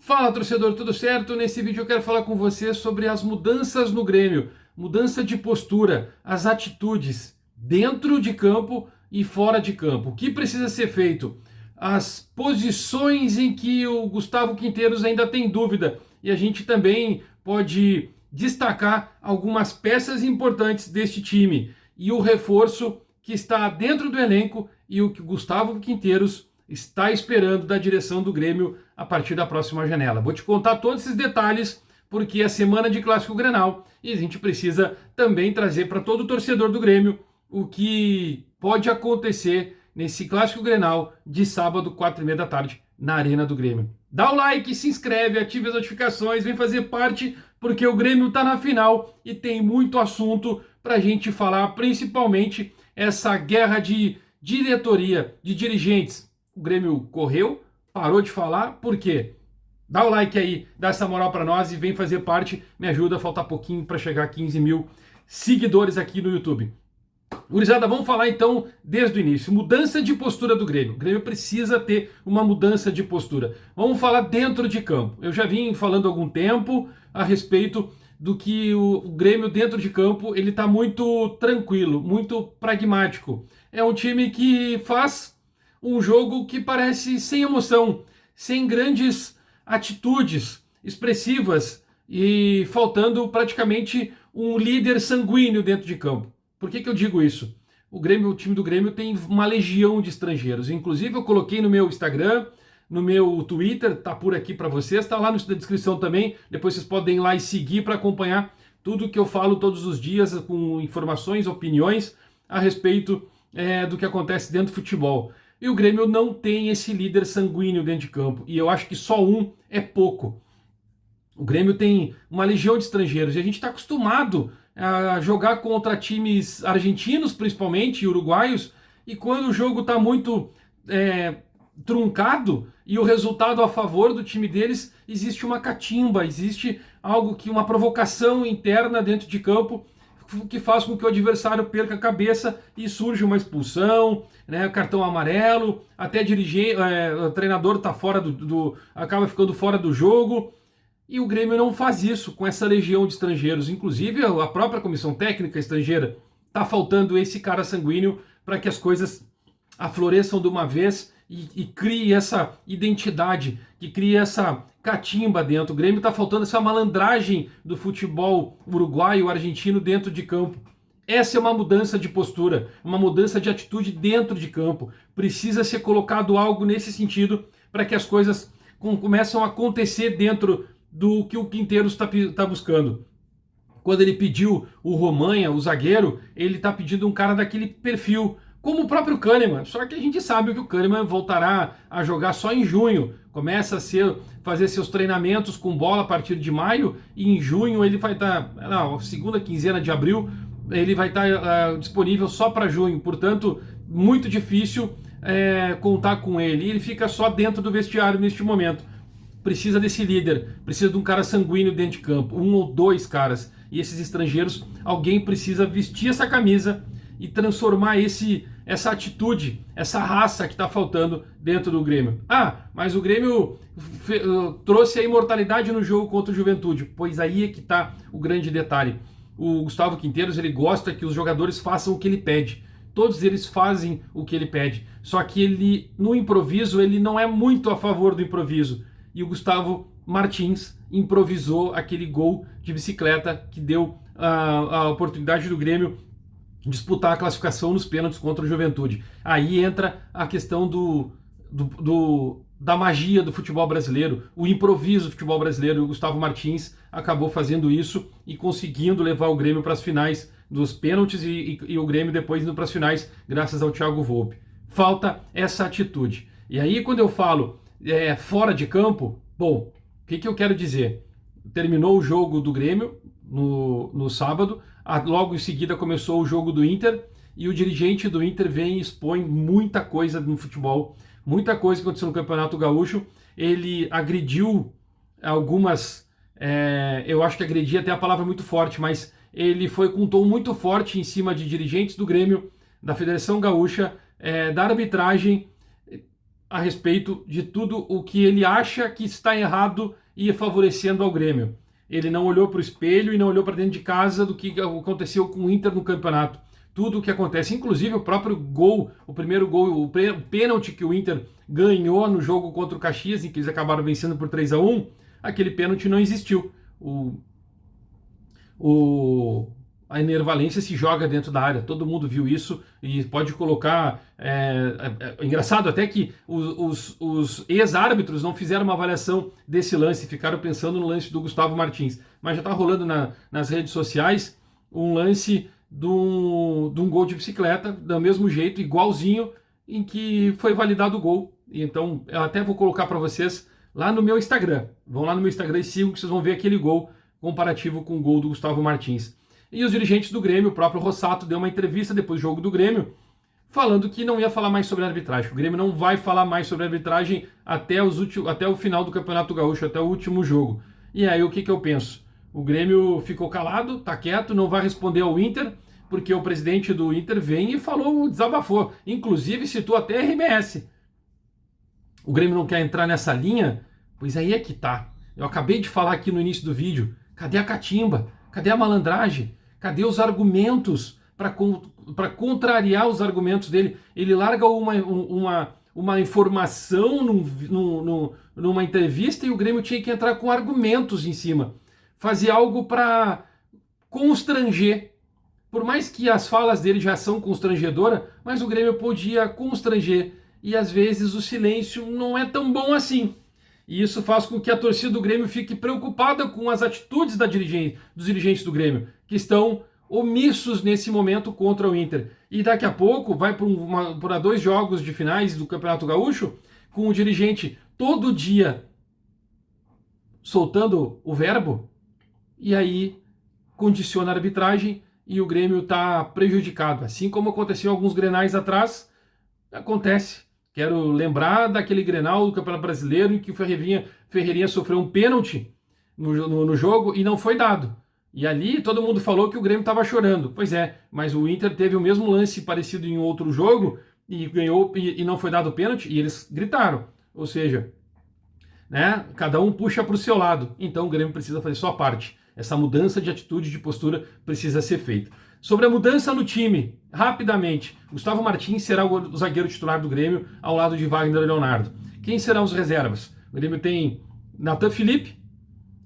Fala, torcedor, tudo certo? Nesse vídeo eu quero falar com você sobre as mudanças no Grêmio, mudança de postura, as atitudes dentro de campo e fora de campo. O que precisa ser feito? As posições em que o Gustavo Quinteiros ainda tem dúvida e a gente também pode destacar algumas peças importantes deste time e o reforço que está dentro do elenco e o que o Gustavo Quinteiros está esperando da direção do Grêmio a partir da próxima janela. Vou te contar todos esses detalhes porque é semana de Clássico Grenal e a gente precisa também trazer para todo o torcedor do Grêmio o que pode acontecer nesse Clássico Grenal de sábado, 4h30 da tarde, na Arena do Grêmio. Dá o like, se inscreve, ative as notificações, vem fazer parte, porque o Grêmio está na final e tem muito assunto para a gente falar, principalmente essa guerra de diretoria, de dirigentes. O Grêmio correu, parou de falar, por quê? Dá o like aí, dá essa moral para nós e vem fazer parte, me ajuda, falta pouquinho para chegar a 15 mil seguidores aqui no YouTube. Gurizada, vamos falar então desde o início. Mudança de postura do Grêmio. O Grêmio precisa ter uma mudança de postura. Vamos falar dentro de campo. Eu já vim falando há algum tempo a respeito do que o Grêmio dentro de campo, ele está muito tranquilo, muito pragmático. É um time que faz um jogo que parece sem emoção, sem grandes atitudes expressivas e faltando praticamente um líder sanguíneo dentro de campo. Por que eu digo isso? O time do Grêmio tem uma legião de estrangeiros. Inclusive eu coloquei no meu Instagram, no meu Twitter, tá por aqui para vocês, tá lá na descrição também. Depois vocês podem ir lá e seguir para acompanhar tudo que eu falo todos os dias com informações, opiniões a respeito do que acontece dentro do futebol. E o Grêmio não tem esse líder sanguíneo dentro de campo. E eu acho que só um é pouco. O Grêmio tem uma legião de estrangeiros e a gente está acostumado a jogar contra times argentinos, principalmente, e uruguaios, e quando o jogo está muito truncado e o resultado a favor do time deles, existe uma catimba, existe algo que uma provocação interna dentro de campo que faz com que o adversário perca a cabeça e surge uma expulsão, né, cartão amarelo, até o treinador tá fora acaba ficando fora do jogo. E o Grêmio não faz isso com essa legião de estrangeiros. Inclusive, a própria comissão técnica estrangeira está faltando esse cara sanguíneo para que as coisas afloresçam de uma vez e crie essa identidade, que crie essa catimba dentro. O Grêmio está faltando essa malandragem do futebol uruguaio, argentino dentro de campo. Essa é uma mudança de postura, uma mudança de atitude dentro de campo. Precisa ser colocado algo nesse sentido para que as coisas começam a acontecer dentro do que o Quinteiros está buscando. Quando ele pediu o Romagnoli, o zagueiro, ele está pedindo um cara daquele perfil, como o próprio Kahneman. Só que a gente sabe que o Kahneman voltará a jogar só em junho. Começa a fazer seus treinamentos com bola a partir de maio, e em junho ele vai estar, segunda quinzena de abril, ele vai estar disponível só para junho. Portanto, muito difícil contar com ele. E ele fica só dentro do vestiário neste momento. Precisa desse líder, precisa de um cara sanguíneo dentro de campo, um ou dois caras. E esses estrangeiros, alguém precisa vestir essa camisa e transformar essa atitude, essa raça que está faltando dentro do Grêmio. Mas o Grêmio trouxe a imortalidade no jogo contra o Juventude. Pois aí é que está o grande detalhe. O Gustavo Quinteiros, ele gosta que os jogadores façam o que ele pede. Todos eles fazem o que ele pede. Só que ele, no improviso, ele não é muito a favor do improviso. E o Gustavo Martins improvisou aquele gol de bicicleta que deu a oportunidade do Grêmio disputar a classificação nos pênaltis contra o Juventude. Aí entra a questão da magia do futebol brasileiro, o improviso do futebol brasileiro. O Gustavo Martins acabou fazendo isso e conseguindo levar o Grêmio para as finais dos pênaltis e o Grêmio depois indo para as finais graças ao Thiago Volpi. Falta essa atitude. E aí quando eu falo fora de campo, bom, o que eu quero dizer? Terminou o jogo do Grêmio no sábado, logo em seguida começou o jogo do Inter, e o dirigente do Inter vem e expõe muita coisa no futebol, muita coisa que aconteceu no Campeonato Gaúcho. Ele agrediu algumas, eu acho que agredir até a palavra muito forte, mas ele foi com um tom muito forte em cima de dirigentes do Grêmio, da Federação Gaúcha, da arbitragem. a respeito de tudo o que ele acha que está errado e favorecendo ao Grêmio. Ele não olhou para o espelho e não olhou para dentro de casa do que aconteceu com o Inter no campeonato. Tudo o que acontece, inclusive o próprio gol, o primeiro gol, o pênalti que o Inter ganhou no jogo contra o Caxias, em que eles acabaram vencendo por 3-1, aquele pênalti não existiu. A Enervalência se joga dentro da área, todo mundo viu isso e pode colocar. Engraçado até que os ex-árbitros não fizeram uma avaliação desse lance, ficaram pensando no lance do Gustavo Martins, mas já está rolando nas redes sociais um lance de um gol de bicicleta, do mesmo jeito, igualzinho, em que foi validado o gol. Então eu até vou colocar para vocês lá no meu Instagram. Vão lá no meu Instagram e sigam que vocês vão ver aquele gol comparativo com o gol do Gustavo Martins. E os dirigentes do Grêmio, o próprio Rossato, deu uma entrevista depois do jogo do Grêmio, falando que não ia falar mais sobre a arbitragem. O Grêmio não vai falar mais sobre a arbitragem até o final do Campeonato Gaúcho, até o último jogo. E aí o que eu penso? O Grêmio ficou calado, tá quieto, não vai responder ao Inter, porque o presidente do Inter vem e falou, desabafou. Inclusive citou até RMS. O Grêmio não quer entrar nessa linha? Pois aí é que tá. Eu acabei de falar aqui no início do vídeo. Cadê a catimba? Cadê a malandragem? Cadê os argumentos para contrariar os argumentos dele? Ele larga uma informação numa entrevista e o Grêmio tinha que entrar com argumentos em cima. Fazer algo para constranger. Por mais que as falas dele já são constrangedoras, mas o Grêmio podia constranger. E às vezes o silêncio não é tão bom assim. E isso faz com que a torcida do Grêmio fique preocupada com as atitudes dos dirigentes do Grêmio, que estão omissos nesse momento contra o Inter. E daqui a pouco vai para 2 jogos de finais do Campeonato Gaúcho, com o dirigente todo dia soltando o verbo, e aí condiciona a arbitragem e o Grêmio está prejudicado. Assim como aconteceu alguns grenais atrás, acontece. Quero lembrar daquele Grenal do Campeonato Brasileiro em que o Ferreirinha sofreu um pênalti no jogo e não foi dado. E ali todo mundo falou que o Grêmio estava chorando. Pois é, mas o Inter teve o mesmo lance parecido em outro jogo e ganhou e não foi dado o pênalti e eles gritaram. Ou seja, né, cada um puxa para o seu lado. Então o Grêmio precisa fazer sua parte. Essa mudança de atitude, de postura precisa ser feita. Sobre a mudança no time, rapidamente, Gustavo Martins será o zagueiro titular do Grêmio ao lado de Wagner Leonardo. Quem serão os reservas? O Grêmio tem Natan Felipe,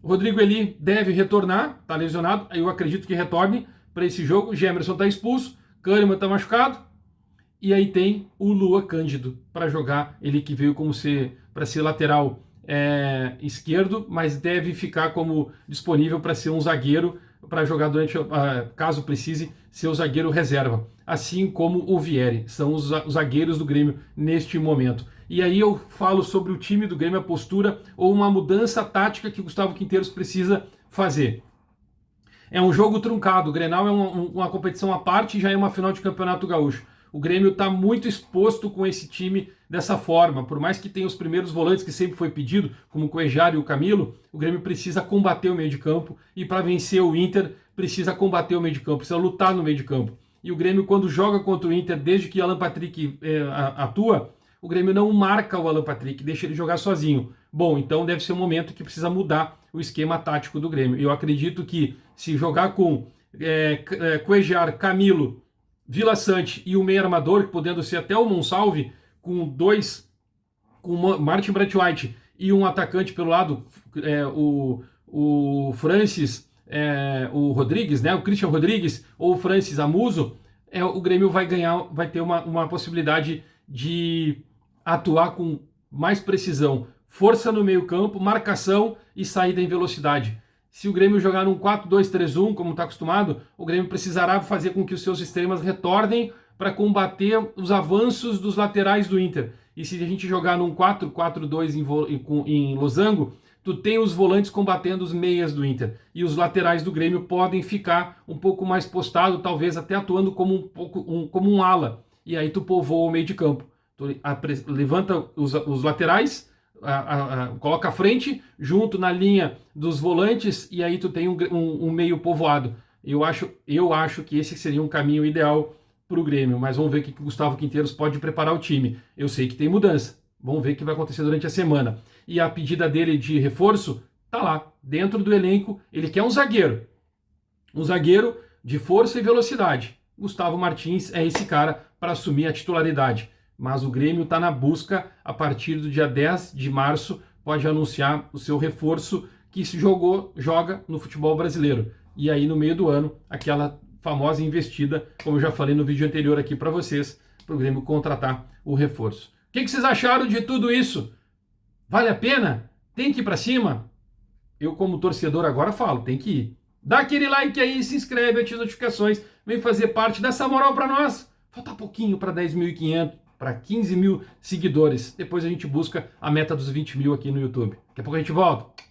Rodrigo Eli deve retornar, está lesionado, eu acredito que retorne para esse jogo. Gemerson está expulso, Kahneman está machucado, e aí tem o Lua Cândido para jogar, ele que veio para ser lateral esquerdo, mas deve ficar como disponível para ser um zagueiro, para jogar durante, caso precise, ser o zagueiro reserva, assim como o Vieri, são os zagueiros do Grêmio neste momento. E aí eu falo sobre o time do Grêmio, a postura ou uma mudança tática que o Gustavo Quinteiros precisa fazer. É um jogo truncado, o Grenal é uma competição à parte, já é uma final de Campeonato Gaúcho. O Grêmio está muito exposto com esse time dessa forma. Por mais que tenha os primeiros volantes que sempre foi pedido, como o Cuejar e o Camilo, o Grêmio precisa combater o meio de campo e para vencer o Inter precisa combater o meio de campo, precisa lutar no meio de campo. E o Grêmio, quando joga contra o Inter, desde que Alan Patrick atua, o Grêmio não marca o Alan Patrick, deixa ele jogar sozinho. Bom, então deve ser um momento que precisa mudar o esquema tático do Grêmio. Eu acredito que se jogar com Cuejar, Camilo, Vila Sante e o meio armador, podendo ser até o Monsalve, com Martin Braithwaite e um atacante pelo lado, o Francis, o Rodrigues, né, o Christian Rodrigues ou o Francis Amuso, o Grêmio vai ter uma possibilidade de atuar com mais precisão, força no meio campo, marcação e saída em velocidade. Se o Grêmio jogar num 4-2-3-1, como está acostumado, o Grêmio precisará fazer com que os seus extremas retornem para combater os avanços dos laterais do Inter. E se a gente jogar num 4-4-2 em losango, tu tem os volantes combatendo os meias do Inter. E os laterais do Grêmio podem ficar um pouco mais postado, talvez até atuando como um ala. E aí tu povoa o meio de campo. Tu levanta os laterais, coloca a frente, junto na linha dos volantes, e aí tu tem um meio povoado. Eu acho que esse seria um caminho ideal para o Grêmio, mas vamos ver o que o Gustavo Quinteiros pode preparar o time. Eu sei que tem mudança, Vamos ver o que vai acontecer durante a semana. E a pedida dele de reforço tá lá, dentro do elenco. Ele quer um zagueiro de força e velocidade. Gustavo Martins é esse cara para assumir a titularidade. Mas o Grêmio está na busca, a partir do dia 10 de março, pode anunciar o seu reforço que se joga no futebol brasileiro. E aí, no meio do ano, aquela famosa investida, como eu já falei no vídeo anterior aqui para vocês, para o Grêmio contratar o reforço. O que vocês acharam de tudo isso? Vale a pena? Tem que ir para cima? Eu, como torcedor, agora falo, tem que ir. Dá aquele like aí, se inscreve, ativa as notificações, vem fazer parte dessa moral para nós. Falta pouquinho para 10.500, para 15 mil seguidores. Depois a gente busca a meta dos 20 mil aqui no YouTube. Daqui a pouco a gente volta.